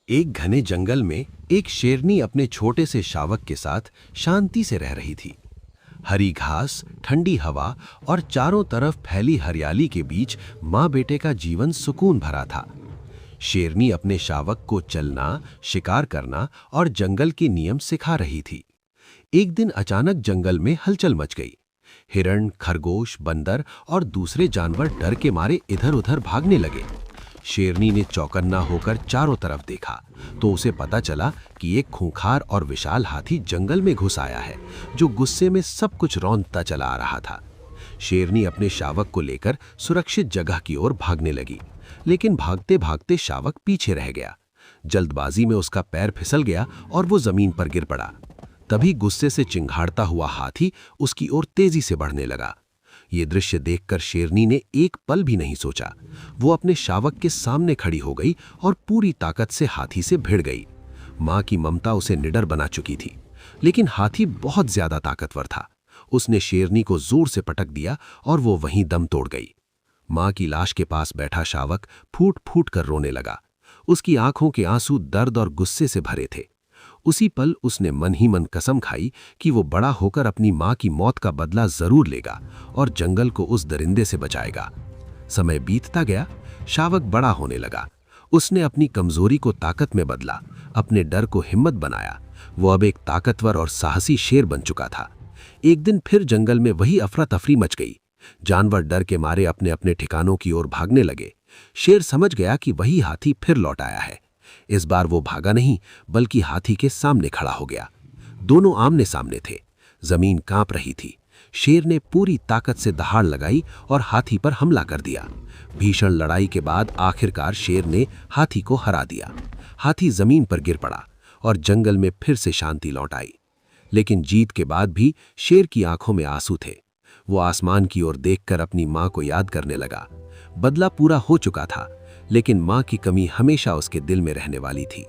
एक घने जंगल में एक शेरनी अपने छोटे से शावक के साथ शांति से रह रही थी। हरी घास, ठंडी हवा और चारों तरफ फैली हरियाली के बीच माँ बेटे का जीवन सुकून भरा था। शेरनी अपने शावक को चलना, शिकार करना और जंगल के नियम सिखा रही थी। एक दिन अचानक जंगल में हलचल मच गई। हिरण, खरगोश, बंदर और दूसरे जानवर डर के मारे इधर-उधर भागने लगे। शेरनी ने चौकन्ना होकर चारों तरफ देखा तो उसे पता चला कि एक खूंखार और विशाल हाथी जंगल में घुस आया है, जो गुस्से में सब कुछ रौंदता चला आ रहा था। शेरनी अपने शावक को लेकर सुरक्षित जगह की ओर भागने लगी, लेकिन भागते भागते शावक पीछे रह गया। जल्दबाजी में उसका पैर फिसल गया और वो जमीन पर गिर पड़ा। तभी गुस्से से चिंघाड़ता हुआ हाथी उसकी ओर तेजी से बढ़ने लगा। ये दृश्य देखकर शेरनी ने एक पल भी नहीं सोचा। वो अपने शावक के सामने खड़ी हो गई और पूरी ताकत से हाथी से भिड़ गई। माँ की ममता उसे निडर बना चुकी थी, लेकिन हाथी बहुत ज्यादा ताकतवर था। उसने शेरनी को जोर से पटक दिया और वो वहीं दम तोड़ गई। माँ की लाश के पास बैठा शावक फूट फूट कर रोने लगा। उसकी आंखों के आंसू दर्द और गुस्से से भरे थे। उसी पल उसने मन ही मन कसम खाई कि वो बड़ा होकर अपनी माँ की मौत का बदला जरूर लेगा और जंगल को उस दरिंदे से बचाएगा। समय बीतता गया, शावक बड़ा होने लगा। उसने अपनी कमजोरी को ताकत में बदला, अपने डर को हिम्मत बनाया। वो अब एक ताकतवर और साहसी शेर बन चुका था। एक दिन फिर जंगल में वही अफरा तफरी मच गई। जानवर डर के मारे अपने अपने ठिकानों की ओर भागने लगे। शेर समझ गया कि वही हाथी फिर लौट आया है। इस बार वो भागा नहीं, बल्कि हाथी के सामने खड़ा हो गया। दोनों आमने सामने थे। जमीन कांप रही थी। शेर ने पूरी ताकत से दहाड़ लगाई और हाथी पर हमला कर दिया। भीषण लड़ाई के बाद आखिरकार शेर ने हाथी को हरा दिया। हाथी जमीन पर गिर पड़ा और जंगल में फिर से शांति लौट आई। लेकिन जीत के बाद भी शेर की आंखों में आंसू थे। वो आसमान की ओर देखकर अपनी मां को याद करने लगा। बदला पूरा हो चुका था, लेकिन मां की कमी हमेशा उसके दिल में रहने वाली थी।